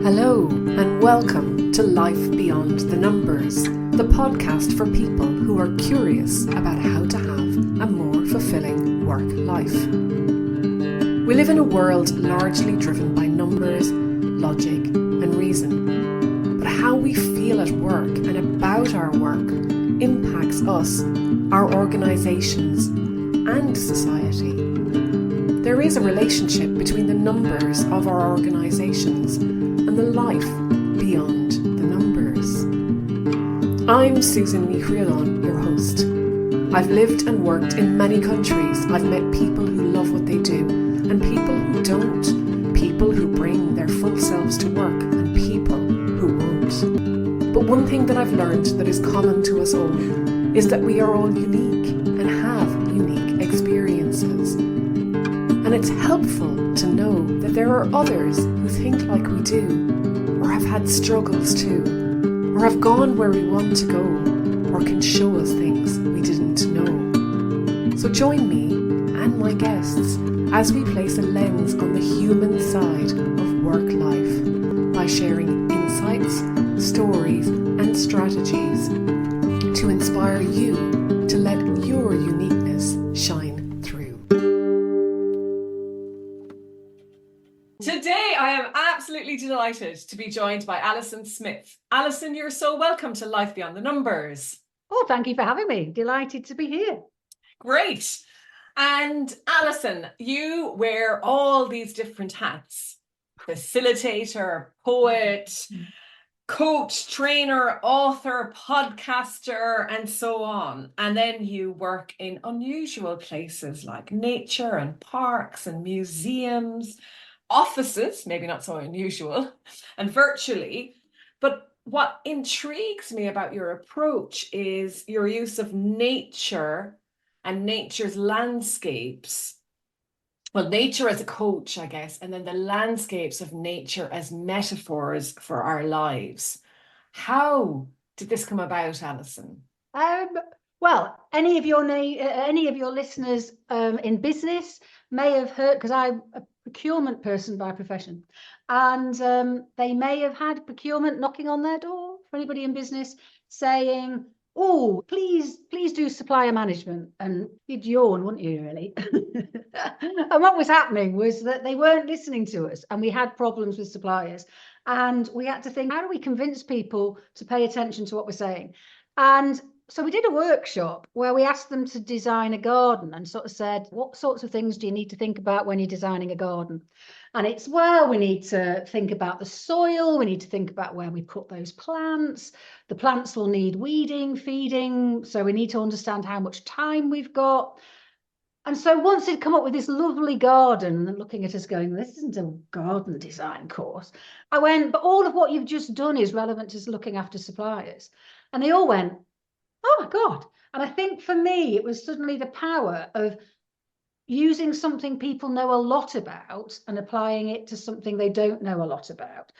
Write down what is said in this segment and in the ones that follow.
Hello and welcome to Life Beyond the Numbers, the podcast for people who are curious about how to have a more fulfilling work life. We live in a world largely driven by numbers, logic and reason. But how we feel at work and about our work impacts us, our organisations and society. There is a relationship between the numbers of our organisations and the life beyond the numbers. I'm Susan Michelon, your host. I've lived and worked in many countries. I've met people who love what they do and people who don't, people who bring their full selves to work and people who won't. But one thing that I've learned that is common to us all is that we are all unique and have unique experiences. And it's helpful to know that there are others who think like we do, or have had struggles too, or have gone where we want to go, or can show us things we didn't know. So join me and my guests as we place a lens on the human side of work life by sharing insights, stories and strategies to inspire you to let your uniqueness shine through. Today I am absolutely delighted to be joined by Alison Smith. Alison, you're so welcome to Life Beyond the Numbers. Oh, thank you for having me. Delighted to be here. Great. And Alison, you wear all these different hats: facilitator, poet, coach, trainer, author, podcaster, and so on. And then you work in unusual places like nature and parks and museums, offices, maybe not so unusual, and virtually. But what intrigues me about your approach is your use of nature and nature's landscapes. Well, nature as a coach, I guess, and then the landscapes of nature as metaphors for our lives. How did this come about, Alison? Well, any of your listeners in business may have heard, because I'm a procurement person by profession, and they may have had procurement knocking on their door for anybody in business saying, "Oh, please do supplier management." And you'd yawn, wouldn't you, really? And what was happening was that they weren't listening to us, and we had problems with suppliers. And we had to think, how do we convince people to pay attention to what we're saying? And so we did a workshop where we asked them to design a garden and sort of said, what sorts of things do you need to think about when you're designing a garden? And it's, well, we need to think about the soil. We need to think about where we put those plants. The plants will need weeding, feeding. So we need to understand how much time we've got. And so once they'd come up with this lovely garden and looking at us going, this isn't a garden design course, I went, but all of what you've just done is relevant to looking after suppliers. And they all went, oh my God. And I think for me, it was suddenly the power of using something people know a lot about and applying it to something they don't know a lot about.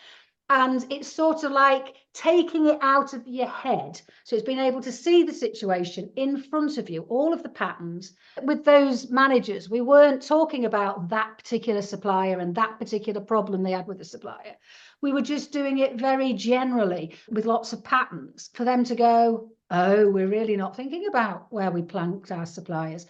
And it's sort of like taking it out of your head. So it's being able to see the situation in front of you, all of the patterns. With those managers, we weren't talking about that particular supplier and that particular problem they had with the supplier. We were just doing it very generally with lots of patterns for them to go, oh, we're really not thinking about where we planked our suppliers.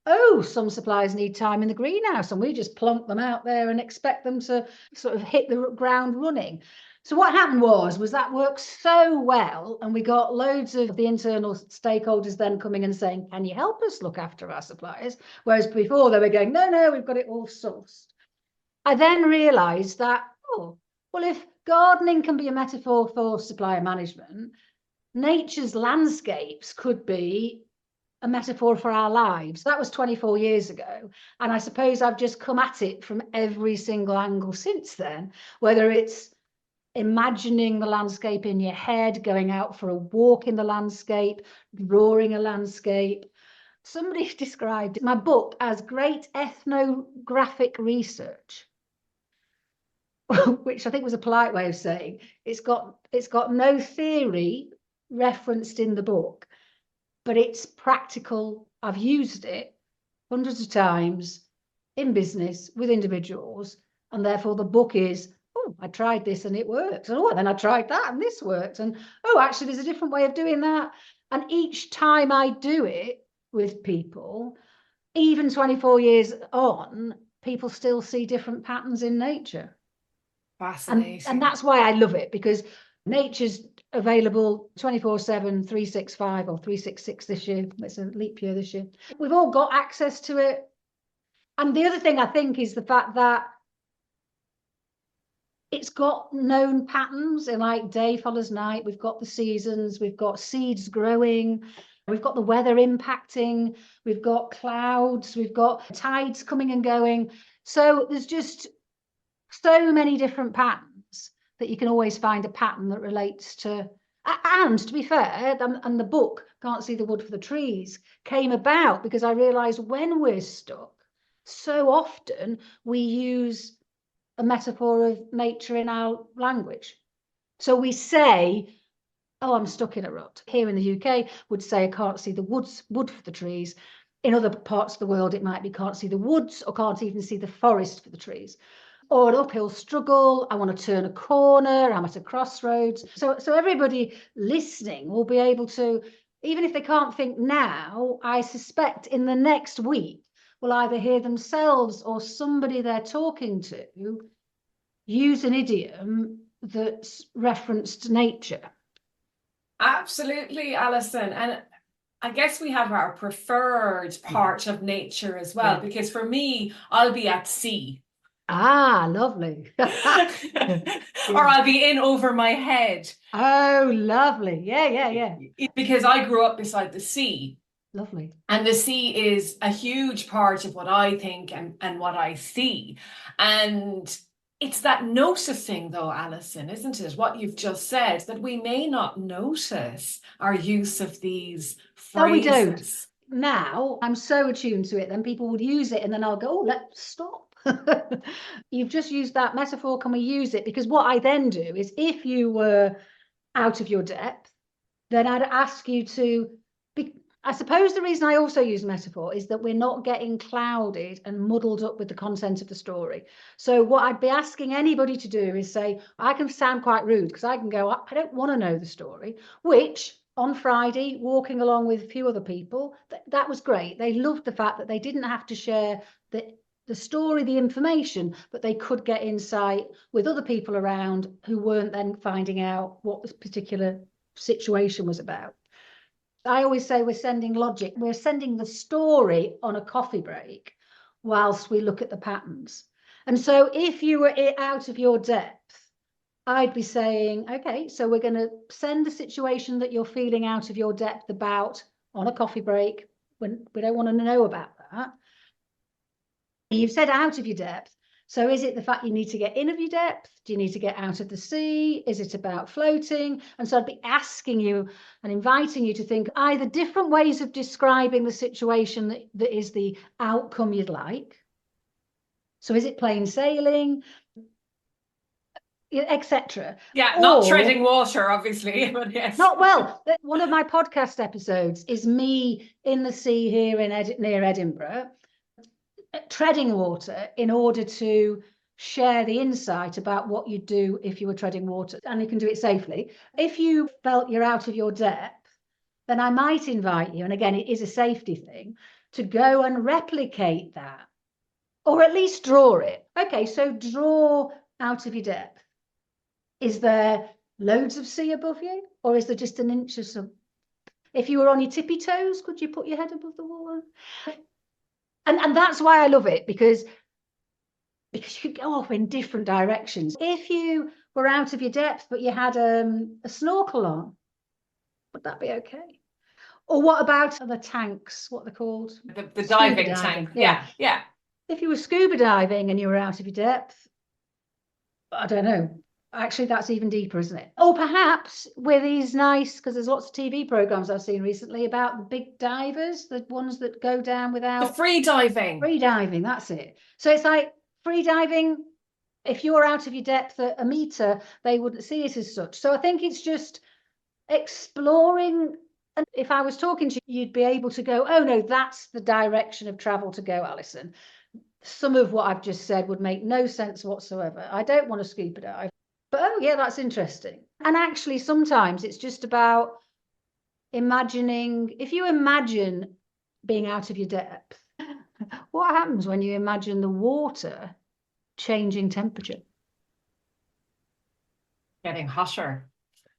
Oh, some suppliers need time in the greenhouse and we just plonk them out there and expect them to sort of hit the ground running. So what happened was that worked so well, and we got loads of the internal stakeholders then coming and saying, can you help us look after our suppliers? Whereas before they were going, no, we've got it all sourced. I then realized that, oh, well, if gardening can be a metaphor for supplier management, nature's landscapes could be a metaphor for our lives. That was 24 years ago. And I suppose I've just come at it from every single angle since then, whether it's imagining the landscape in your head, going out for a walk in the landscape, drawing a landscape. Somebody described my book as great ethnographic research, which I think was a polite way of saying it's got no theory referenced in the book, but it's practical. I've used it hundreds of times in business with individuals, and therefore the book is, oh, I tried this and it worked. And then I tried that and this worked. And oh, actually, there's a different way of doing that. And each time I do it with people, even 24 years on, people still see different patterns in nature. Fascinating. And that's why I love it, because nature's available 24/7, 365 or 366 this year. It's a leap year this year. We've all got access to it. And the other thing I think is the fact that it's got known patterns, and like day follows night. We've got the seasons, we've got seeds growing, we've got the weather impacting, we've got clouds, we've got tides coming and going. So there's just so many different patterns that you can always find a pattern that relates to. And to be fair, and the book Can't See the Wood for the Trees came about because I realized when we're stuck, so often we use a metaphor of nature in our language. So we say, oh, I'm stuck in a rut. Here in the UK would say, I can't see the wood for the trees. In other parts of the world, it might be can't see the woods or can't even see the forest for the trees. Or an uphill struggle, I want to turn a corner, I'm at a crossroads. So everybody listening will be able to, even if they can't think now, I suspect in the next week, will either hear themselves or somebody they're talking to use an idiom that's referenced nature. Absolutely, Alison. And I guess we have our preferred part of nature as well, because for me, I'll be at sea. Ah, lovely. Or I'll be in over my head. Oh, lovely. Yeah. Because I grew up beside the sea. Lovely. And the sea is a huge part of what I think and what I see. And it's that noticing, though, Alison, isn't it? What you've just said, that we may not notice our use of these phrases. No, we don't. Now, I'm so attuned to it, then people would use it and then I'll go, oh, let's stop. You've just used that metaphor. Can we use it? Because what I then do is if you were out of your depth, then I'd ask you to be. I suppose the reason I also use metaphor is that we're not getting clouded and muddled up with the content of the story. So what I'd be asking anybody to do is say, I can sound quite rude because I can go, I don't want to know the story, which on Friday, walking along with a few other people, that was great. They loved the fact that they didn't have to share the story, the information, but they could get insight with other people around who weren't then finding out what this particular situation was about. I always say we're sending logic. We're sending the story on a coffee break whilst we look at the patterns. And so if you were out of your depth, I'd be saying, okay, so we're going to send the situation that you're feeling out of your depth about on a coffee break when we don't want to know about that. You've said out of your depth. So is it the fact you need to get in of your depth? Do you need to get out of the sea? Is it about floating? And so I'd be asking you and inviting you to think either different ways of describing the situation that is the outcome you'd like. So is it plain sailing, etc.? Yeah, not treading water, obviously, but yes. Not well. One of my podcast episodes is me in the sea here near Edinburgh, treading water in order to share the insight about what you do if you were treading water, and you can do it safely. If you felt you're out of your depth, then I might invite you, and again, it is a safety thing, to go and replicate that, or at least draw it. Okay, so draw out of your depth. Is there loads of sea above you, or is there just an inch or so? If you were on your tippy toes, could you put your head above the water? And that's why I love it, because you could go off in different directions. If you were out of your depth, but you had a snorkel on, would that be okay? Or what about the tanks, what they're called? The diving tank. Yeah. If you were scuba diving and you were out of your depth, I don't know. Actually, that's even deeper, isn't it? Or perhaps with these nice, because there's lots of TV programs I've seen recently about the big divers, the ones that go down without. The free diving. Free diving, that's it. So it's like free diving, if you're out of your depth a meter, they wouldn't see it as such. So I think it's just exploring. And if I was talking to you, you'd be able to go, oh no, that's the direction of travel to go, Alison. some of what I've just said would make no sense whatsoever. I don't want to scuba dive, but oh yeah, that's interesting. And actually, sometimes it's just about imagining. If you imagine being out of your depth, what happens when you imagine the water changing temperature? Getting hotter.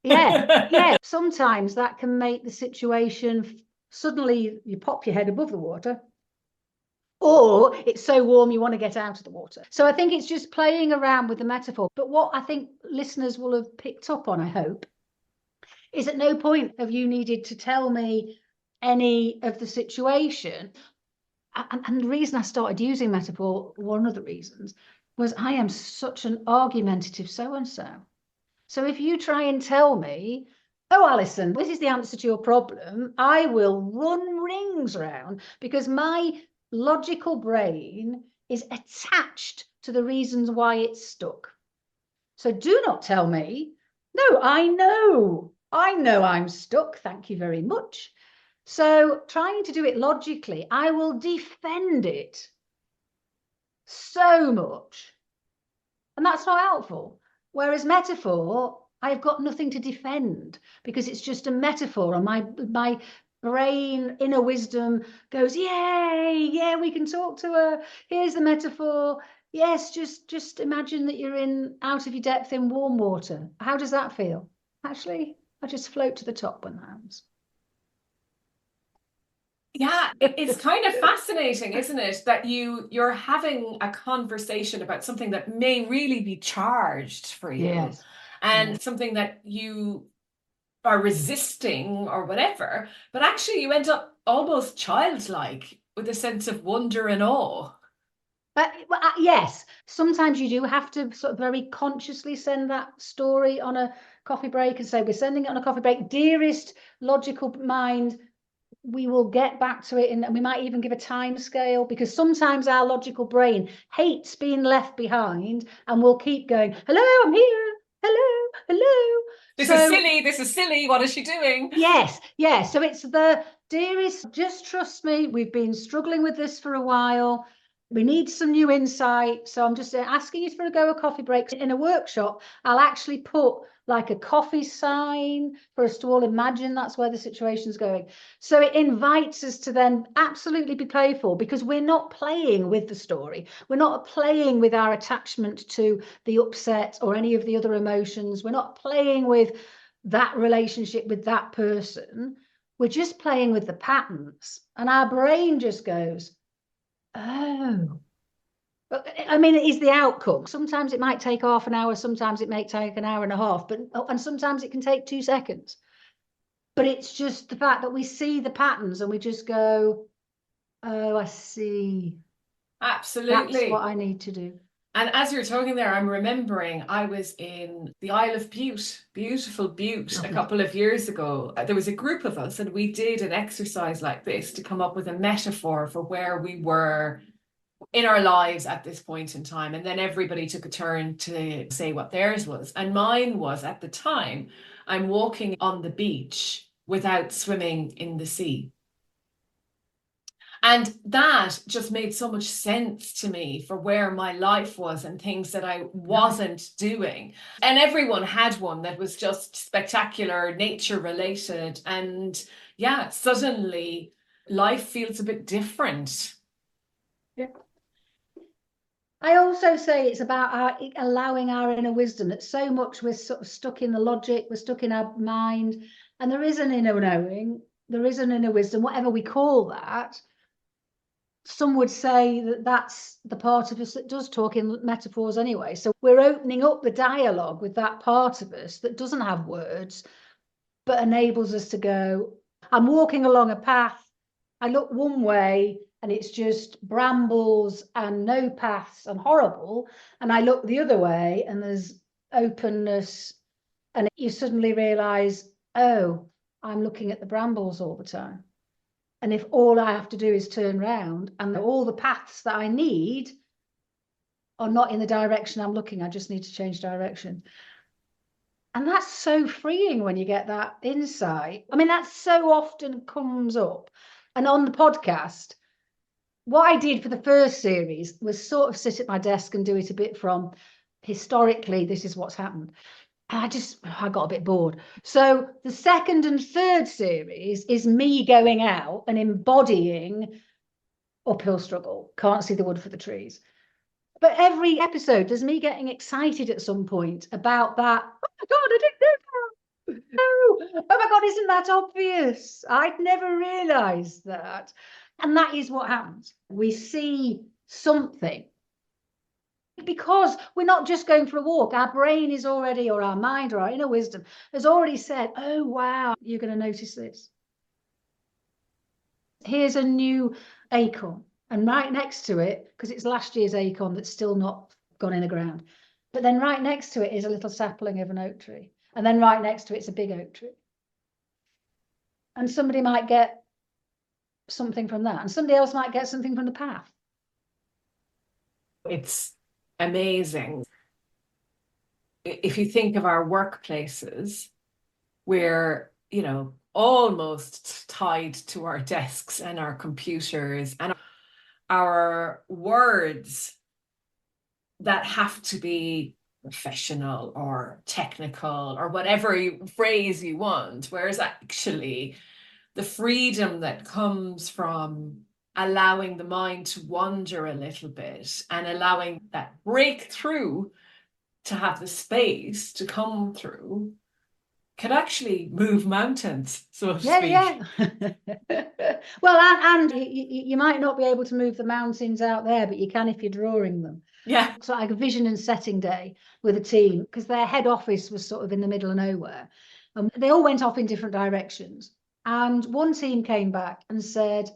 Yeah. Sometimes that can make the situation, suddenly you pop your head above the water, or it's so warm you want to get out of the water. So I think it's just playing around with the metaphor. But what I think listeners will have picked up on, I hope, is at no point have you needed to tell me any of the situation. And the reason I started using metaphor, one of the reasons, was I am such an argumentative so-and-so. So if you try and tell me, oh, Alison, this is the answer to your problem, I will run rings around because my logical brain is attached to the reasons why it's stuck. So do not tell me, no, I know I'm stuck. Thank you very much. So trying to do it logically, I will defend it so much. And that's not helpful. Whereas metaphor, I've got nothing to defend because it's just a metaphor, and my brain inner wisdom goes, yay, yeah, we can talk to her. Here's the metaphor. Yes, just imagine that you're out of your depth in warm water. How does that feel? Actually, I just float to the top when that happens. Yeah, it's kind of fascinating, isn't it, that you're having a conversation about something that may really be charged for you, Yes. and something that you are resisting or whatever, but actually you end up almost childlike with a sense of wonder and awe. Yes, sometimes you do have to sort of very consciously send that story on a coffee break and say, we're sending it on a coffee break. Dearest logical mind, we will get back to it, and we might even give a time scale, because sometimes our logical brain hates being left behind and will keep going, hello, I'm here, hello. This is silly, what is she doing? Yes. So it's the dearest, just trust me, we've been struggling with this for a while. We need some new insight. So I'm just asking you for a coffee break. In a workshop, I'll actually put like a coffee sign for us to all imagine that's where the situation's going. So it invites us to then absolutely be playful, because we're not playing with the story. We're not playing with our attachment to the upset or any of the other emotions. We're not playing with that relationship with that person. We're just playing with the patterns, and our brain just goes, oh. I mean, it is the outcome. Sometimes it might take half an hour, sometimes it may take an hour and a half, and sometimes it can take 2 seconds. But it's just the fact that we see the patterns and we just go, oh, I see. Absolutely. That's what I need to do. And as you're talking there, I'm remembering I was in the Isle of Bute, beautiful Bute, a couple of years ago. There was a group of us and we did an exercise like this to come up with a metaphor for where we were in our lives at this point in time. And then everybody took a turn to say what theirs was. And mine was, at the time, I'm walking on the beach without swimming in the sea. And that just made so much sense to me for where my life was and things that I wasn't doing. And everyone had one that was just spectacular, nature related. And yeah, suddenly life feels a bit different. Yeah. I also say it's about allowing our inner wisdom, that so much we're sort of stuck in the logic, we're stuck in our mind, and there is an inner knowing, there is an inner wisdom, whatever we call that. Some would say that that's the part of us that does talk in metaphors anyway. So we're opening up the dialogue with that part of us that doesn't have words, but enables us to go, I'm walking along a path, I look one way and it's just brambles and no paths and horrible, and I look the other way and there's openness, and you suddenly realize, oh, I'm looking at the brambles all the time. And if all I have to do is turn around and all the paths that I need are not in the direction I'm looking, I just need to change direction. And that's so freeing when you get that insight. I mean, that so often comes up. And on the podcast, what I did for the first series was sort of sit at my desk and do it a bit from historically, this is what's happened. And I got a bit bored. So the second and third series is me going out and embodying uphill struggle, can't see the wood for the trees. But every episode, there's me getting excited at some point about that. Oh my God, I didn't know that. No. Oh my God, isn't that obvious? I'd never realized that. And that is what happens. We see something. Because we're not just going for a walk. Our brain is already, or our mind or our inner wisdom has already said, oh, wow, you're going to notice this. Here's a new acorn. And right next to it, because it's last year's acorn that's still not gone in the ground, but then right next to it is a little sapling of an oak tree. And then right next to it's a big oak tree. And somebody might get something from that. And somebody else might get something from the path. It's amazing. If you think of our workplaces, we're, you know, almost tied to our desks and our computers, and our words that have to be professional or technical or whatever phrase you want, whereas actually the freedom that comes from allowing the mind to wander a little bit and allowing that breakthrough to have the space to come through can actually move mountains, so to speak. Yeah. Well, and you might not be able to move the mountains out there, but you can if you're drawing them. Yeah. So like a vision and setting day with a team, because their head office was sort of in the middle of nowhere. And they all went off in different directions. And one team came back and said,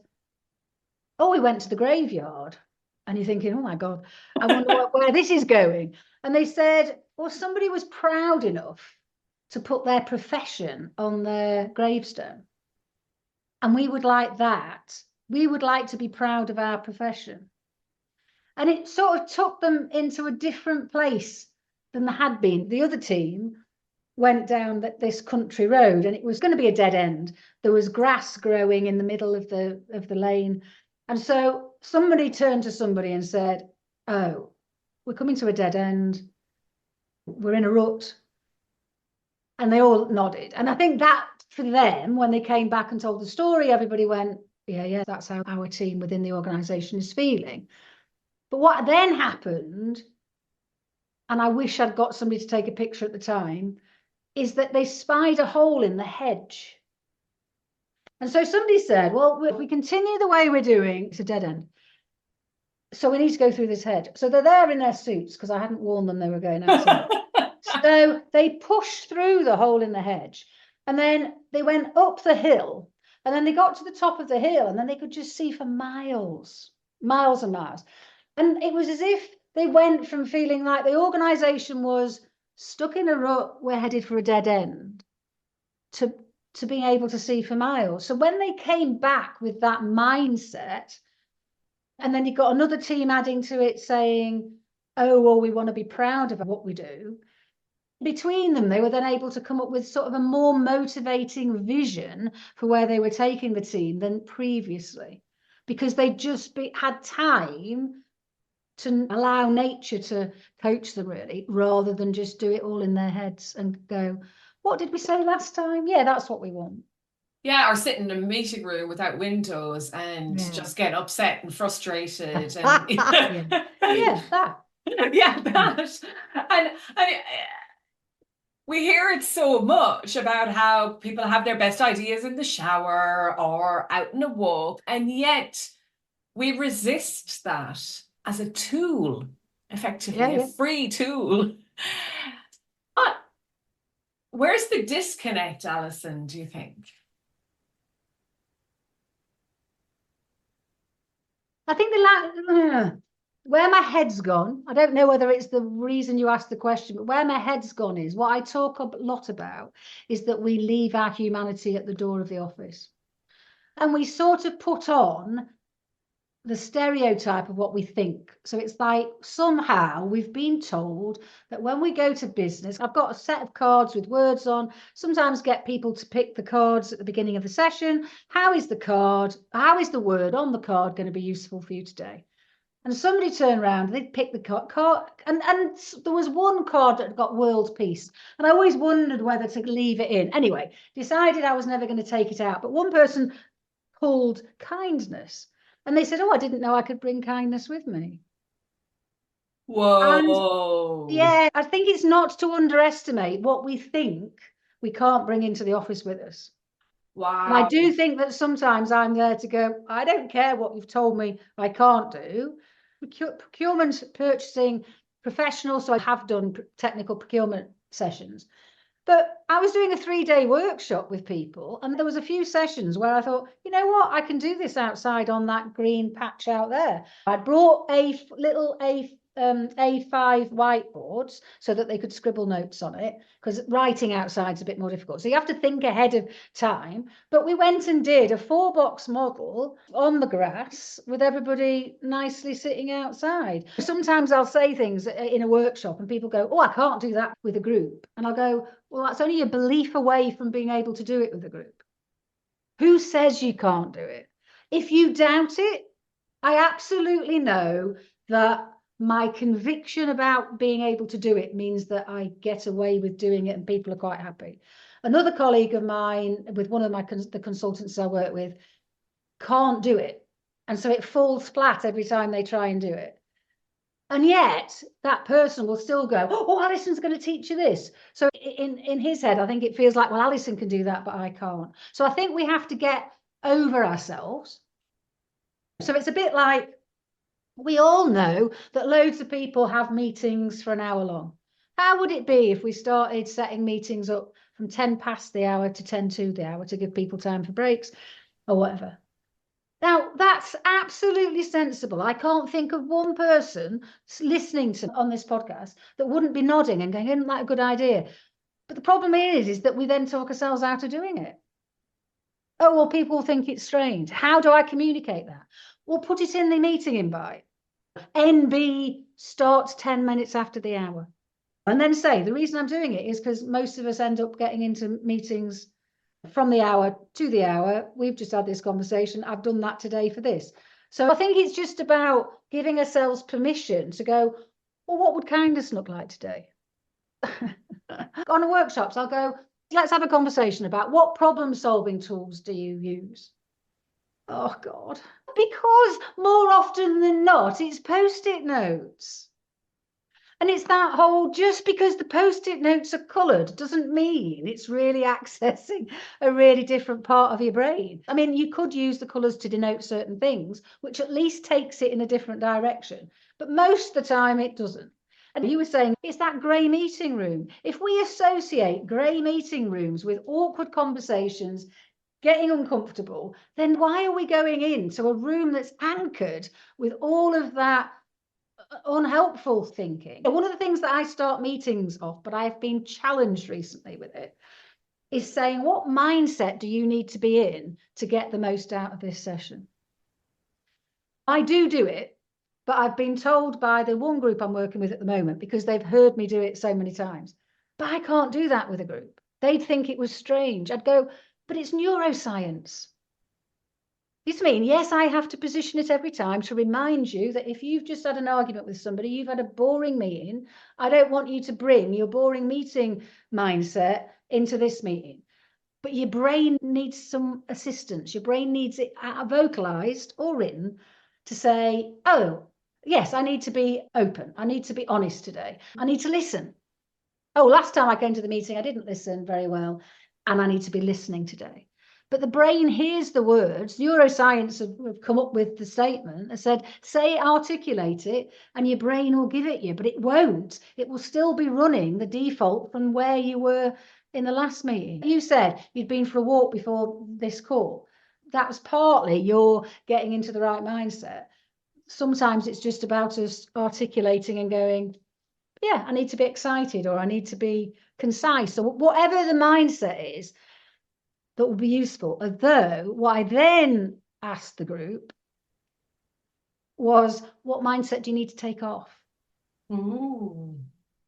oh, we went to the graveyard. And you're thinking, oh my God, I wonder where this is going. And they said, well, somebody was proud enough to put their profession on their gravestone. And we would like that. We would like to be proud of our profession. And it sort of took them into a different place than they had been. The other team went down this country road and it was going to be a dead end. There was grass growing in the middle of the lane. And so somebody turned to somebody and said, oh, we're coming to a dead end. We're in a rut. And they all nodded. And I think that for them, when they came back and told the story, everybody went, yeah, that's how our team within the organisation is feeling. But what then happened, and I wish I'd got somebody to take a picture at the time, is that they spied a hole in the hedge. And so somebody said, well, if we continue the way we're doing, it's a dead end. So we need to go through this hedge. So they're there in their suits, because I hadn't warned them they were going outside. So they pushed through the hole in the hedge, and then they went up the hill, and then they got to the top of the hill, and then they could just see for miles and miles. And it was as if they went from feeling like the organisation was stuck in a rut, we're headed for a dead end, to being able to see for miles. So when they came back with that mindset, and then you got another team adding to it saying, oh, well, we want to be proud of what we do. Between them, they were then able to come up with sort of a more motivating vision for where they were taking the team than previously, because they just had time to allow nature to coach them, really, rather than just do it all in their heads and go, what did we say last time? Yeah, that's what we want. Yeah, or sit in a meeting room without windows and just get upset and frustrated. And that. Yeah, that. And we hear it so much about how people have their best ideas in the shower or out on a walk, and yet we resist that as a tool, effectively, a free tool. But where's the disconnect, Alison, do you think? I think where my head's gone, I don't know whether it's the reason you asked the question, but where my head's gone is, what I talk a lot about is that we leave our humanity at the door of the office. And we sort of put on the stereotype of what we think. So it's like somehow we've been told that when we go to business, I've got a set of cards with words on, sometimes get people to pick the cards at the beginning of the session. How is the word on the card going to be useful for you today? And somebody turned around and they'd pick the card, and there was one card that got world peace. And I always wondered whether to leave it in. Anyway, decided I was never going to take it out. But one person pulled kindness. And they said, oh, I didn't know I could bring kindness with me. Whoa. And yeah, I think it's not to underestimate what we think we can't bring into the office with us. Wow. And I do think that sometimes I'm there to go, I don't care what you've told me I can't do. Procurement, purchasing, professional, so I have done technical procurement sessions. But I was doing a 3-day workshop with people, and there was a few sessions where I thought, you know what, I can do this outside on that green patch out there. I'd brought a little A5 whiteboards so that they could scribble notes on it, because writing outside is a bit more difficult. So you have to think ahead of time. But we went and did a 4-box model on the grass with everybody nicely sitting outside. Sometimes I'll say things in a workshop and people go, oh, I can't do that with a group. And I'll go, well, that's only a belief away from being able to do it with a group. Who says you can't do it? If you doubt it, I absolutely know that my conviction about being able to do it means that I get away with doing it and people are quite happy. Another colleague of mine, with one of the consultants I work with, can't do it. And so it falls flat every time they try and do it. And yet that person will still go, oh, Alison's going to teach you this. So in his head, I think it feels like, well, Alison can do that, but I can't. So I think we have to get over ourselves. So it's a bit like, we all know that loads of people have meetings for an hour long. How would it be if we started setting meetings up from 10 past the hour to 10 to the hour to give people time for breaks or whatever? Now, that's absolutely sensible. I can't think of one person listening to on this podcast that wouldn't be nodding and going, isn't that a good idea? But the problem is that we then talk ourselves out of doing it. Oh, well, people think it's strange. How do I communicate that? Well, put it in the meeting invite. NB starts 10 minutes after the hour. And then say, the reason I'm doing it is because most of us end up getting into meetings from the hour to the hour. We've just had this conversation. I've done that today for this. So I think it's just about giving ourselves permission to go, well, what would kindness look like today? On workshops, I'll go, let's have a conversation about what problem solving tools do you use? Oh, God. Because more often than not, it's Post-it notes. And it's that whole, just because the Post-it notes are coloured doesn't mean it's really accessing a really different part of your brain. I mean, you could use the colours to denote certain things, which at least takes it in a different direction. But most of the time it doesn't. And you were saying, it's that grey meeting room. If we associate grey meeting rooms with awkward conversations, getting uncomfortable, then why are we going into a room that's anchored with all of that unhelpful thinking? One of the things that I start meetings off, but I've been challenged recently with it, is saying, what mindset do you need to be in to get the most out of this session? I do it, but I've been told by the one group I'm working with at the moment, because they've heard me do it so many times, but I can't do that with a group. They'd think it was strange. I'd go, but it's neuroscience. You mean, yes, I have to position it every time to remind you that if you've just had an argument with somebody, you've had a boring meeting, I don't want you to bring your boring meeting mindset into this meeting. But your brain needs some assistance. Your brain needs it vocalized or written to say, oh, yes, I need to be open. I need to be honest today. I need to listen. Oh, last time I came to the meeting, I didn't listen very well, and I need to be listening today. But the brain hears the words. Neuroscience have come up with the statement and said, say, articulate it, and your brain will give it you, but it won't. It will still be running the default from where you were in the last meeting. You said you'd been for a walk before this call. That was partly your getting into the right mindset. Sometimes it's just about us articulating and going, yeah, I need to be excited, or I need to be concise, or whatever the mindset is that will be useful. Although what I then asked the group was, what mindset do you need to take off? Ooh.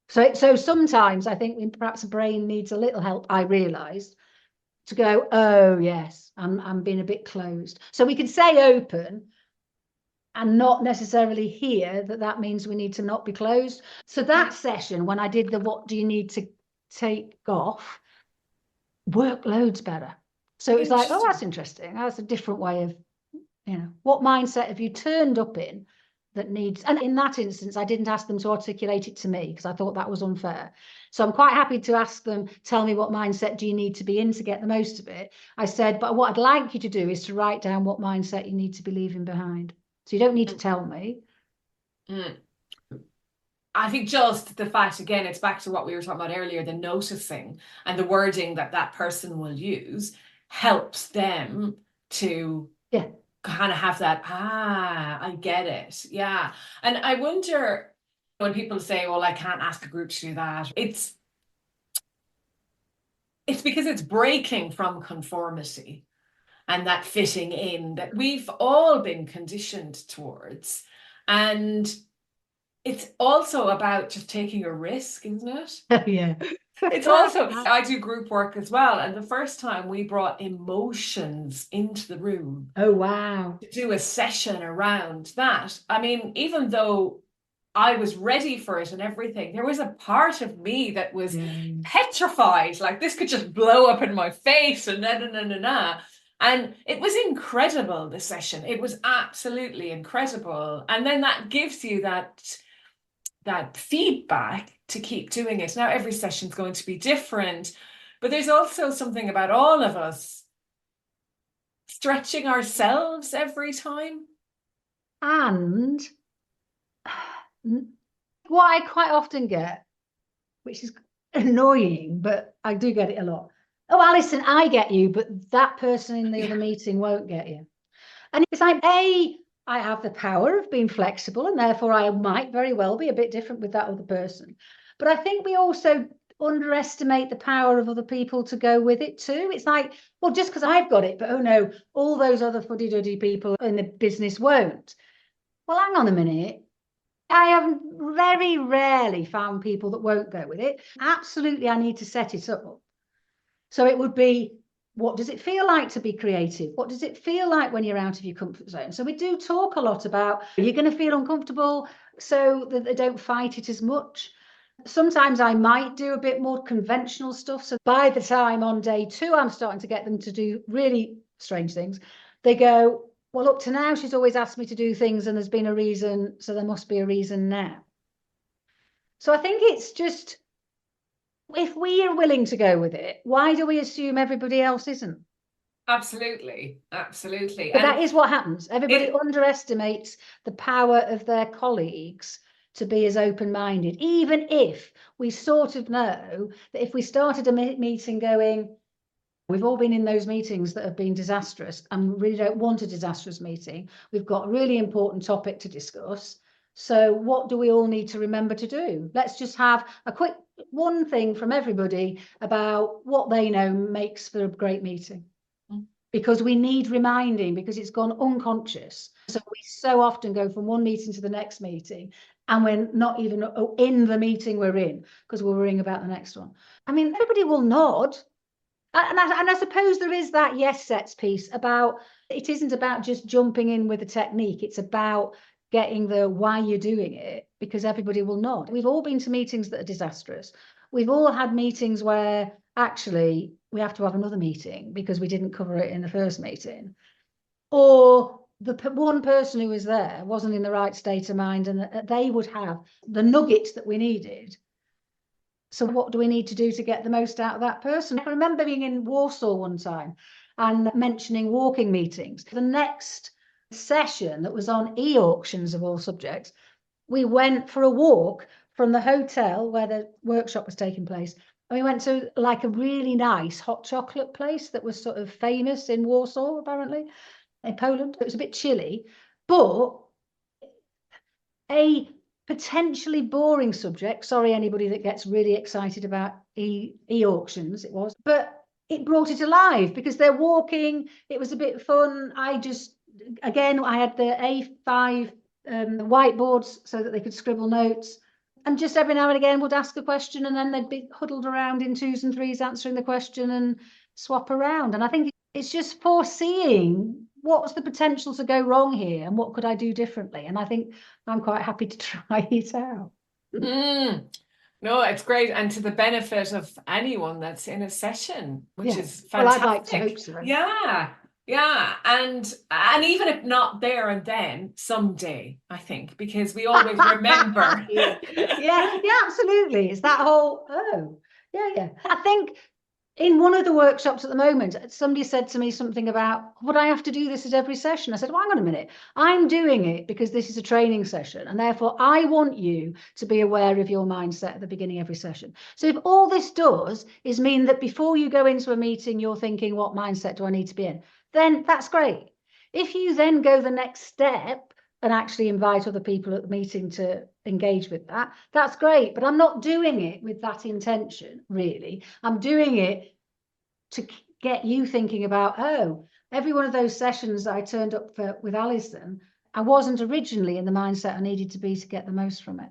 So sometimes I think perhaps the brain needs a little help, I realised, to go, oh yes, I'm being a bit closed. So we can say open and not necessarily hear that means we need to not be closed. So that session, when I did the what do you need to take off, worked loads better. So it's like, oh, that's interesting. That's a different way of, what mindset have you turned up in that needs, and in that instance, I didn't ask them to articulate it to me because I thought that was unfair. So I'm quite happy to ask them, tell me what mindset do you need to be in to get the most of it. I said, but what I'd like you to do is to write down what mindset you need to be leaving behind. So you don't need to tell me. I think just the fact, again, it's back to what we were talking about earlier, the noticing and the wording that person will use helps them to kind of have that, I get it. Yeah. And I wonder when people say, well, I can't ask a group to do that. It's because it's breaking from conformity and that fitting in that we've all been conditioned towards. And it's also about just taking a risk, isn't it? Yeah. It's also, I do group work as well. And the first time we brought emotions into the room. Oh, wow. To do a session around that. I mean, even though I was ready for it and everything, there was a part of me that was petrified, like this could just blow up in my face and na. And it was incredible, the session. It was absolutely incredible. And then that gives you that feedback to keep doing it. Now, every session's going to be different, but there's also something about all of us stretching ourselves every time. And what I quite often get, which is annoying, but I do get it a lot. Oh, Alison, I get you, but that person in the other meeting won't get you. And it's like, I have the power of being flexible, and therefore I might very well be a bit different with that other person. But I think we also underestimate the power of other people to go with it too. It's like, well, just because I've got it, but oh no, all those other fuddy-duddy people in the business won't. Well, hang on a minute. I have very rarely found people that won't go with it. Absolutely, I need to set it up. So it would be, what does it feel like to be creative? What does it feel like when you're out of your comfort zone? So we do talk a lot about, you're going to feel uncomfortable so that they don't fight it as much. Sometimes I might do a bit more conventional stuff. So by the time on day 2, I'm starting to get them to do really strange things. They go, well, up to now, she's always asked me to do things and there's been a reason, so there must be a reason now. So I think it's just, if we are willing to go with it, why do we assume everybody else isn't? Absolutely. But that is what happens. Everybody underestimates the power of their colleagues to be as open-minded, even if we sort of know that if we started a meeting going, we've all been in those meetings that have been disastrous and really don't want a disastrous meeting. We've got a really important topic to discuss. So what do we all need to remember to do? Let's just have a quick one thing from everybody about what they know makes for a great meeting. Because we need reminding, because it's gone unconscious. So we so often go from one meeting to the next meeting and we're not even in the meeting we're in because we're worrying about the next one. I mean, everybody will nod. And I suppose there is that yes sets piece about, it isn't about just jumping in with a technique. It's about getting the why you're doing it, because everybody will nod. We've all been to meetings that are disastrous. We've all had meetings where actually we have to have another meeting because we didn't cover it in the first meeting. Or the one person who was there wasn't in the right state of mind and they would have the nuggets that we needed. So what do we need to do to get the most out of that person? I remember being in Warsaw one time and mentioning walking meetings. The next session that was on e-auctions of all subjects, we went for a walk from the hotel where the workshop was taking place. And we went to like a really nice hot chocolate place that was sort of famous in Warsaw, apparently, in Poland. It was a bit chilly, but a potentially boring subject. Sorry, anybody that gets really excited about e-auctions, it was. But it brought it alive because they're walking. It was a bit fun. I had the A5 whiteboards so that they could scribble notes. And just every now and again would ask a question, and then they'd be huddled around in 2s and 3s answering the question and swap around. And I think it's just foreseeing what's the potential to go wrong here and what could I do differently. And I think I'm quite happy to try it out. No, it's great, and to the benefit of anyone that's in a session, which is fantastic. Well, I'd like to hope so. Yeah, and even if not there and then, someday, I think, because we always remember. yeah, absolutely. It's that whole, yeah. I think in one of the workshops at the moment, somebody said to me something about, would I have to do this at every session? I said, well, hang on a minute. I'm doing it because this is a training session, and therefore I want you to be aware of your mindset at the beginning of every session. So if all this does is mean that before you go into a meeting, you're thinking, what mindset do I need to be in? Then that's great. If you then go the next step and actually invite other people at the meeting to engage with that, that's great. But I'm not doing it with that intention, really. I'm doing it to get you thinking about, every one of those sessions that I turned up for with Alison, I wasn't originally in the mindset I needed to be to get the most from it.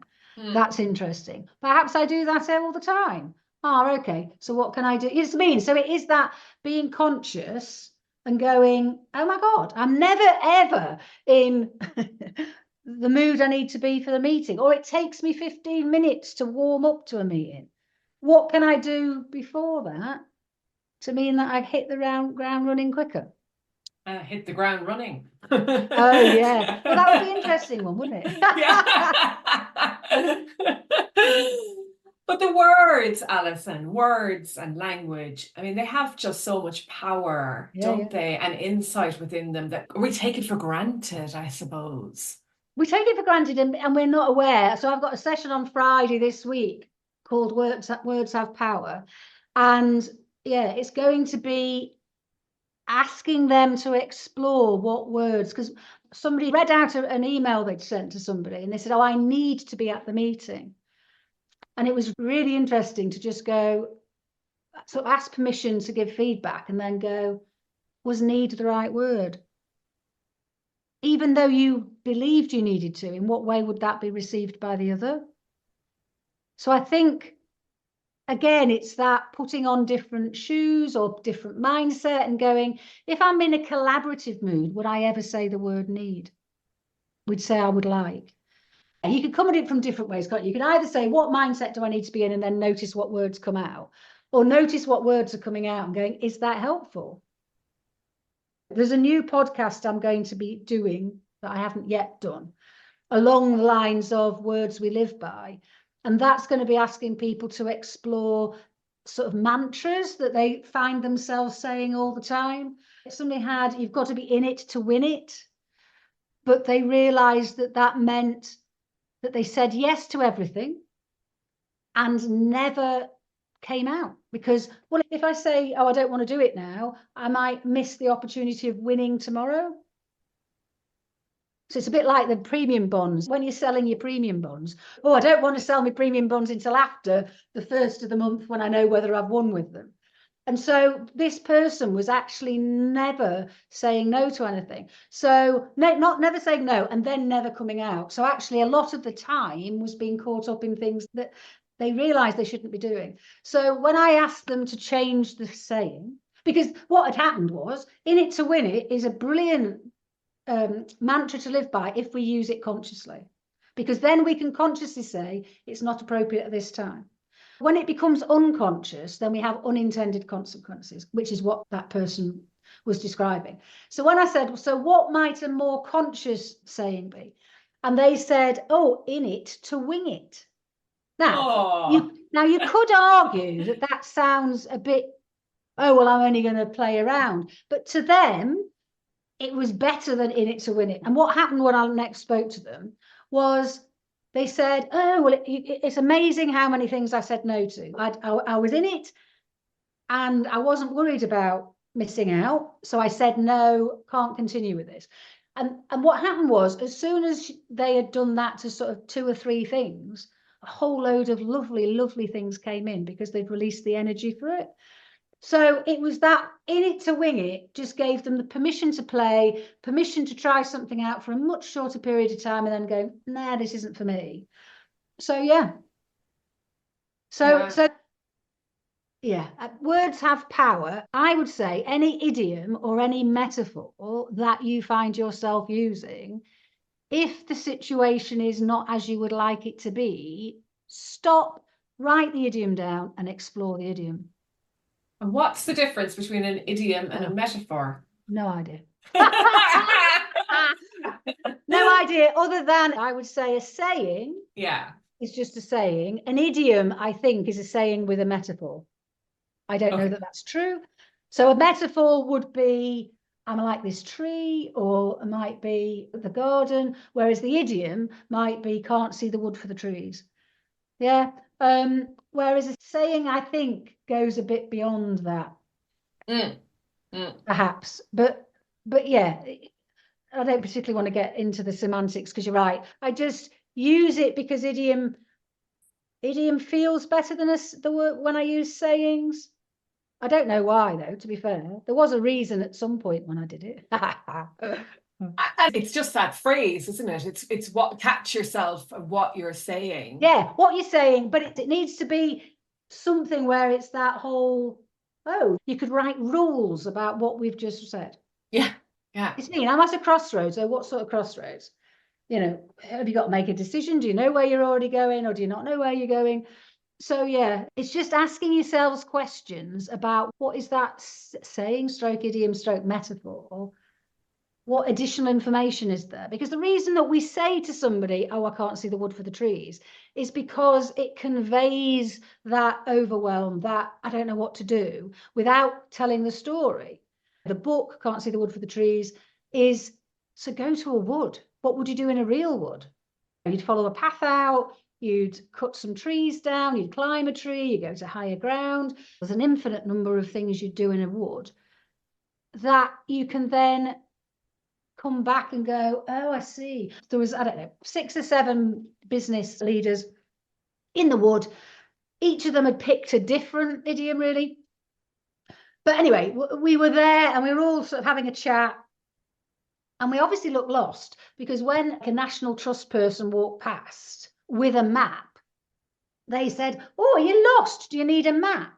That's interesting. Perhaps I do that all the time. Okay. So what can I do? It's me. So it is that being conscious and going, oh my God, I'm never, ever in the mood I need to be for the meeting, or it takes me 15 minutes to warm up to a meeting. What can I do before that to mean that I hit the ground running quicker? Hit the ground running. Oh, yeah. Well, that would be an interesting one, wouldn't it? But the words, Alison, words and language, I mean, they have just so much power, don't they? And insight within them that we take it for granted, I suppose. We take it for granted and we're not aware. So I've got a session on Friday this week called Words Have Power. And it's going to be asking them to explore what words, because somebody read out an email they'd sent to somebody and they said, I need to be at the meeting. And it was really interesting to just go, sort of ask permission to give feedback and then go, was need the right word? Even though you believed you needed to, in what way would that be received by the other? So I think, again, it's that putting on different shoes or different mindset and going, if I'm in a collaborative mood, would I ever say the word need? We'd say I would like. You can come at it from different ways, can't you? You can either say, what mindset do I need to be in? And then notice what words come out, or notice what words are coming out and going, is that helpful? There's a new podcast I'm going to be doing that I haven't yet done, along the lines of words we live by. And that's going to be asking people to explore sort of mantras that they find themselves saying all the time. Somebody had, you've got to be in it to win it. But they realized that that meant that they said yes to everything and never came out. Because, well, if I say, I don't want to do it now, I might miss the opportunity of winning tomorrow. So it's a bit like the premium bonds. When you're selling your premium bonds, I don't want to sell my premium bonds until after the first of the month when I know whether I've won with them. And so this person was actually never saying no to anything. So never saying no and then never coming out. So actually a lot of the time was being caught up in things that they realized they shouldn't be doing. So when I asked them to change the saying, because what had happened was, in it to win it is a brilliant mantra to live by if we use it consciously, because then we can consciously say it's not appropriate at this time. When it becomes unconscious, then we have unintended consequences, which is what that person was describing. So when I said, so what might a more conscious saying be? And they said, in it to wing it. Now, you could argue that sounds a bit, I'm only going to play around. But to them, it was better than in it to win it. And what happened when I next spoke to them was they said, it's amazing how many things I said no to. I was in it and I wasn't worried about missing out. So I said, no, can't continue with this. And what happened was, as soon as they had done that to sort of 2 or 3 things, a whole load of lovely, lovely things came in because they'd released the energy for it. So it was that in it to wing it just gave them the permission to play, permission to try something out for a much shorter period of time and then go, nah, this isn't for me. So yeah. So yeah, words have power. I would say any idiom or any metaphor that you find yourself using, if the situation is not as you would like it to be, stop, write the idiom down and explore the idiom. And what's the difference between an idiom and a metaphor? No idea. No idea, other than I would say a saying. Yeah. Is just a saying. An idiom, I think, is a saying with a metaphor. I don't know that that's true. So a metaphor would be, I'm like this tree, or it might be the garden, whereas the idiom might be, can't see the wood for the trees. Yeah. Whereas a saying, I think, goes a bit beyond that. Perhaps. But yeah, I don't particularly want to get into the semantics because you're right. I just use it because idiom feels better than the word when I use sayings. I don't know why, though, to be fair. There was a reason at some point when I did it. And it's just that phrase, isn't it? It's what, catch yourself of what you're saying. Yeah, what you're saying, but it needs to be something where it's that whole, oh, you could write rules about what we've just said. Yeah. It's me. I'm at a crossroads. So what sort of crossroads? You know, have you got to make a decision? Do you know where you're already going, or do you not know where you're going? So yeah, it's just asking yourselves questions about what is that saying, stroke idiom, stroke metaphor. What additional information is there? Because the reason that we say to somebody, oh, I can't see the wood for the trees, is because it conveys that overwhelm, that I don't know what to do, without telling the story. The book, Can't See the Wood for the Trees, is, so go to a wood. What would you do in a real wood? You'd follow a path out, you'd cut some trees down, you'd climb a tree, you go to higher ground. There's an infinite number of things you'd do in a wood that you can then come back and go, oh, I see. There was, I don't know, 6 or 7 business leaders in the wood. Each of them had picked a different idiom, really. But anyway, we were there and we were all sort of having a chat. And we obviously looked lost because when a National Trust person walked past with a map, they said, oh, are you lost? Do you need a map?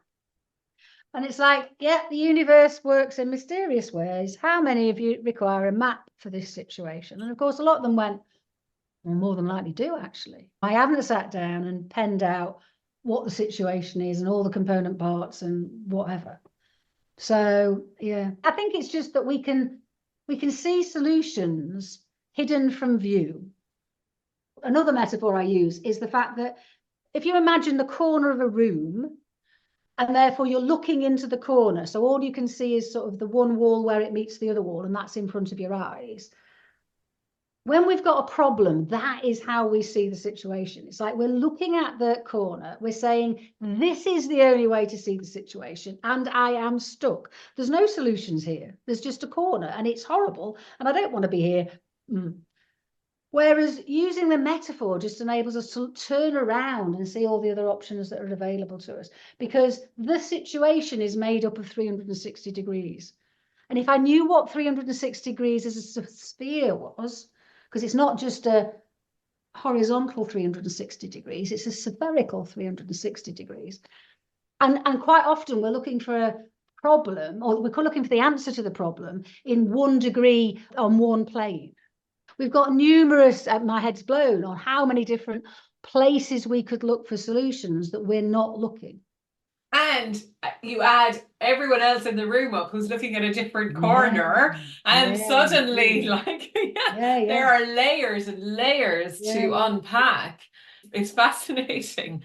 And it's like, yeah, the universe works in mysterious ways. How many of you require a map for this situation? And of course, a lot of them went, well, more than likely do, actually. I haven't sat down and penned out what the situation is and all the component parts and whatever. So, yeah, I think it's just that we can see solutions hidden from view. Another metaphor I use is the fact that if you imagine the corner of a room, and therefore you're looking into the corner, so all you can see is sort of the one wall where it meets the other wall, and that's in front of your eyes. When we've got a problem, that is how we see the situation. It's like we're looking at the corner, we're saying, this is the only way to see the situation, and I am stuck. There's no solutions here. There's just a corner, and it's horrible, and I don't want to be here. Whereas using the metaphor just enables us to turn around and see all the other options that are available to us, because the situation is made up of 360 degrees. And if I knew what 360 degrees as a sphere was, because it's not just a horizontal 360 degrees, it's a spherical 360 degrees. And quite often we're looking for a problem, or we're looking for the answer to the problem in 1 degree on one plane. We've got numerous, my head's blown on how many different places we could look for solutions that we're not looking. And you add everyone else in the room up who's looking at a different corner, and suddenly, like, there are layers and layers to unpack. It's fascinating.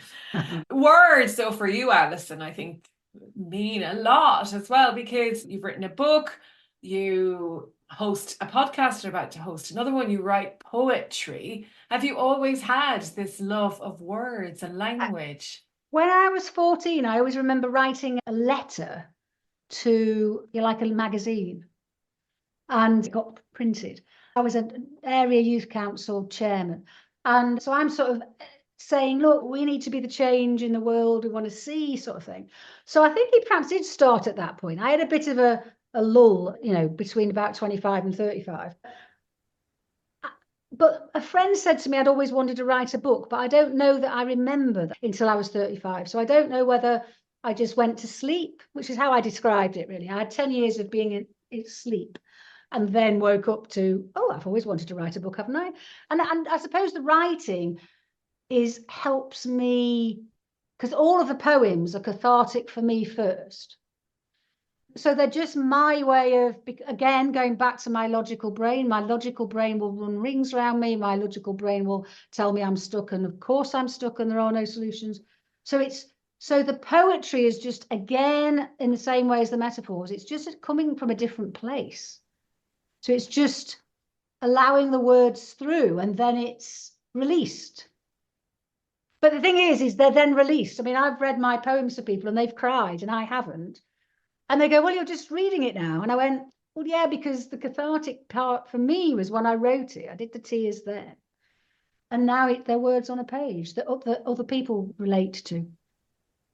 Words, though, for you, Alison, I think mean a lot as well, because you've written a book, you host a podcast, you're about to host another one, you write poetry. Have you always had this love of words and language? When I was 14, I always remember writing a letter to, like, a magazine, and it got printed. I was an area youth council chairman, and so I'm sort of saying, look, we need to be the change in the world we want to see, sort of thing. So I think it perhaps did start at that point. I had a bit of a lull, you know, between about 25 and 35. But a friend said to me I'd always wanted to write a book, but I don't know that I remember that until I was 35. So I don't know whether I just went to sleep, which is how I described it, really. I had 10 years of being in sleep and then woke up to, oh, I've always wanted to write a book, haven't I? And I suppose the writing helps me, because all of the poems are cathartic for me first. So they're just my way of, again, going back to my logical brain. My logical brain will run rings around me. My logical brain will tell me I'm stuck, and of course I'm stuck and there are no solutions. So the poetry is just, again, in the same way as the metaphors, it's just coming from a different place. So it's just allowing the words through, and then it's released. But the thing is they're then released. I mean, I've read my poems to people and they've cried and I haven't. And they go, well, you're just reading it now. And I went, well, yeah, because the cathartic part for me was when I wrote it. I did the tears there. And now they're words on a page that other people relate to.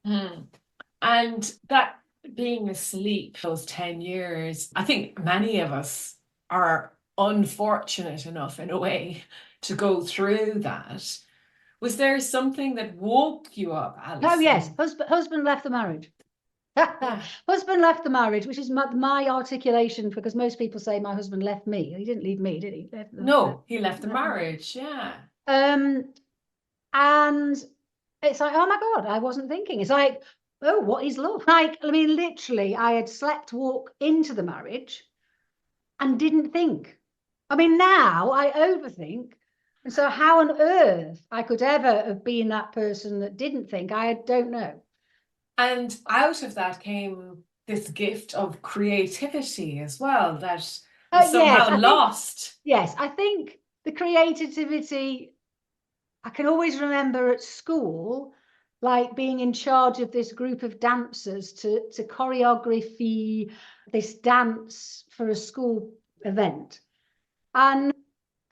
And that being asleep those 10 years, I think many of us are unfortunate enough in a way to go through that. Was there something that woke you up, Alison? Oh, yes. Husband left the marriage. Yeah. Husband left the marriage, which is my articulation, because most people say my husband left me. He didn't leave me, did he? He left the marriage. Yeah. And it's like, oh my God, I wasn't thinking. It's like, oh, what is love? Like, I mean, literally, I had walk into the marriage and didn't think. I mean, now I overthink. And so how on earth I could ever have been that person that didn't think, I don't know. And out of that came this gift of creativity as well, that is somehow lost. Yes, I think the creativity, I can always remember at school, like being in charge of this group of dancers to choreography this dance for a school event. And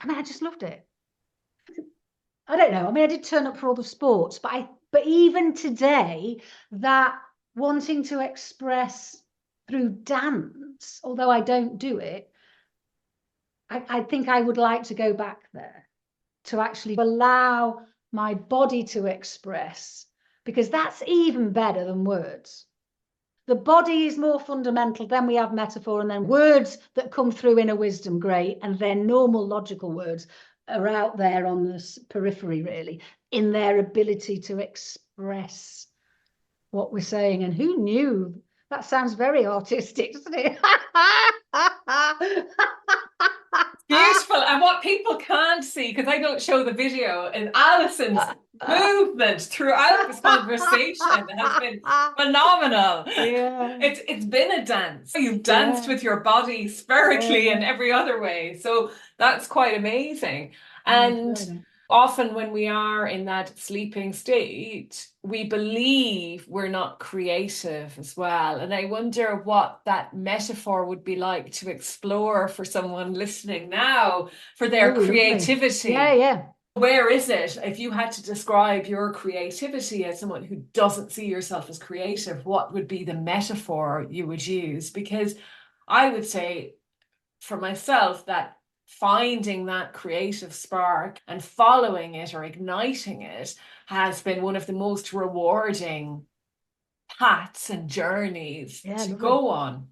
I mean, I just loved it. I don't know. I mean, I did turn up for all the sports, but even today, that wanting to express through dance, although I don't do it, I think I would like to go back there to actually allow my body to express, because that's even better than words. The body is more fundamental, then we have metaphor, and then words that come through inner wisdom, great, and then normal logical words are out there on the periphery, really, in their ability to express what we're saying. And who knew? That sounds very artistic, doesn't it? Beautiful. And what people can't see, because I don't show the video, is Alison's movement throughout this conversation has been phenomenal. Yeah. It's been a dance. You've danced with your body spherically in every other way. So that's quite amazing. And often when we are in that sleeping state, we believe we're not creative as well. And I wonder what that metaphor would be like to explore for someone listening now, for their creativity. Yeah. Where is it? If you had to describe your creativity as someone who doesn't see yourself as creative, what would be the metaphor you would use? Because I would say for myself that finding that creative spark and following it or igniting it has been one of the most rewarding paths and journeys to go on.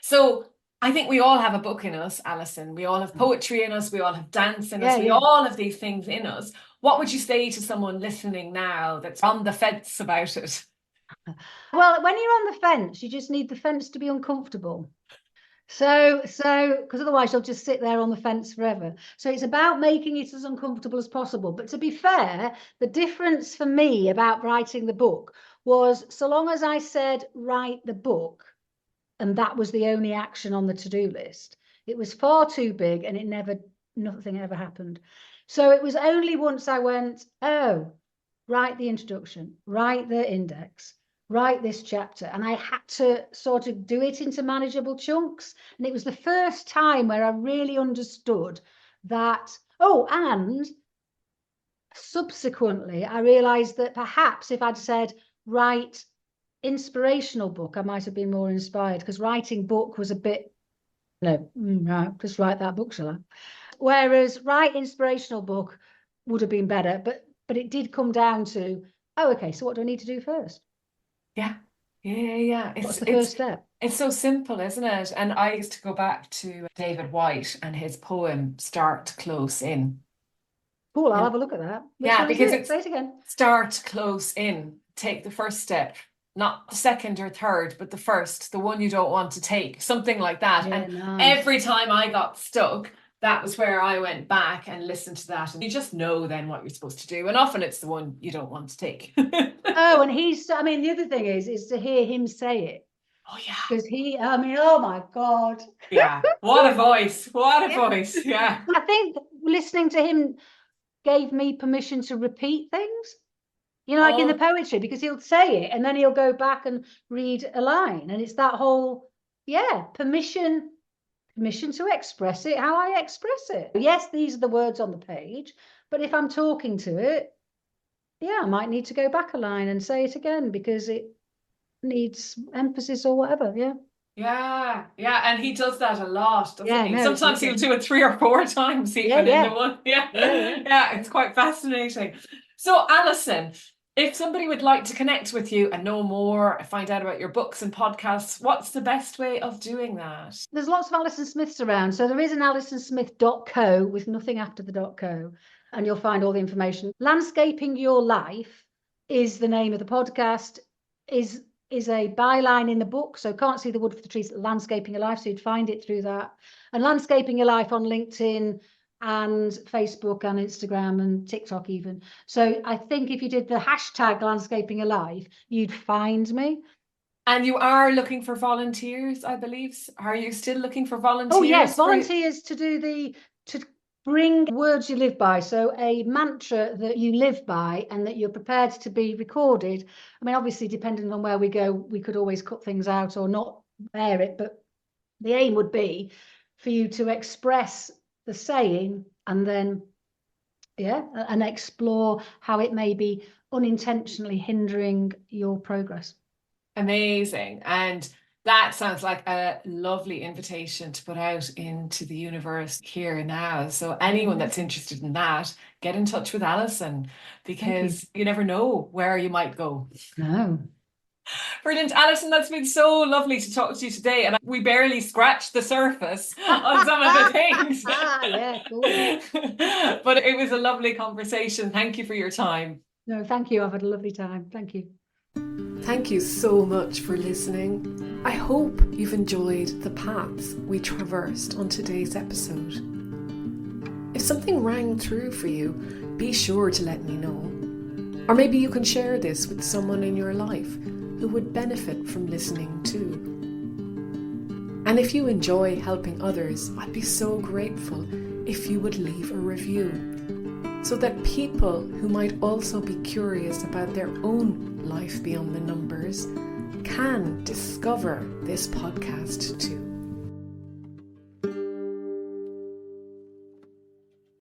So I think we all have a book in us, Alison. We all have poetry in us. We all have dance in us. We all have these things in us. What would you say to someone listening now that's on the fence about it? Well, when you're on the fence, you just need the fence to be uncomfortable. So, because otherwise you'll just sit there on the fence forever. So it's about making it as uncomfortable as possible. But to be fair, the difference for me about writing the book was, so long as I said, write the book, and that was the only action on the to-do list, it was far too big and nothing ever happened. So it was only once I went, oh, write the introduction, write the index, write this chapter, and I had to sort of do it into manageable chunks. And it was the first time where I really understood that, and subsequently, I realised that perhaps if I'd said, write inspirational book, I might have been more inspired, because writing book was a bit, right, just write that book, shall I? Whereas write inspirational book would have been better, but it did come down to, oh, okay, so what do I need to do first? Yeah. What's the first step? It's so simple, isn't it? And I used to go back to David White and his poem, Start Close In. Cool, I'll And have a look at that. Which yeah, one is because it? it's Say it again. start close in. Take the first step, not the second or third, but the first, the one you don't want to take, something like that. Yeah, And nice. every time I got stuck, that was where I went back and listened to that. And you just know then what you're supposed to do. And often it's the one you don't want to take. Oh, and the other thing is to hear him say it. Oh, yeah. Because oh my God. Yeah. What a voice. What a Yeah. voice. Yeah. I think listening to him gave me permission to repeat things, like in the poetry, because he'll say it and then he'll go back and read a line. And it's that whole, permission to express it how I express it. Yes, these are the words on the page, but if I'm talking to it, I might need to go back a line and say it again because it needs emphasis or whatever. Yeah, and he does that a lot, doesn't he? No, Sometimes he'll do it 3 or 4 times even in the one. Yeah, it's quite fascinating. So, Alison, if somebody would like to connect with you and know more, find out about your books and podcasts, what's the best way of doing that? There's lots of Alison Smiths around. So there is an alisonsmith.co with nothing after the .co, and you'll find all the information. Landscaping Your Life is the name of the podcast, is a byline in the book. So Can't See the Wood for the Trees, Landscaping Your Life. So you'd find it through that. And Landscaping Your Life on LinkedIn and Facebook and Instagram and TikTok even. So I think if you did the hashtag Landscaping Your Life, you'd find me. And you are looking for volunteers, I believe. Are you still looking for volunteers? Oh yes, volunteers to bring words you live by. So a mantra that you live by and that you're prepared to be recorded. I mean, obviously, depending on where we go, we could always cut things out or not air it. But the aim would be for you to express the saying and then, and explore how it may be unintentionally hindering your progress. Amazing. And that sounds like a lovely invitation to put out into the universe here now. So anyone that's interested in that, get in touch with Alison, because you never know where you might go. No. Brilliant. Alison, that's been so lovely to talk to you today. And we barely scratched the surface on some of the things. Yeah, cool. But it was a lovely conversation. Thank you for your time. No, thank you. I've had a lovely time. Thank you. Thank you so much for listening. I hope you've enjoyed the paths we traversed on today's episode. If something rang through for you, be sure to let me know. Or maybe you can share this with someone in your life who would benefit from listening too. And if you enjoy helping others, I'd be so grateful if you would leave a review, so that people who might also be curious about their own life beyond the numbers can discover this podcast too.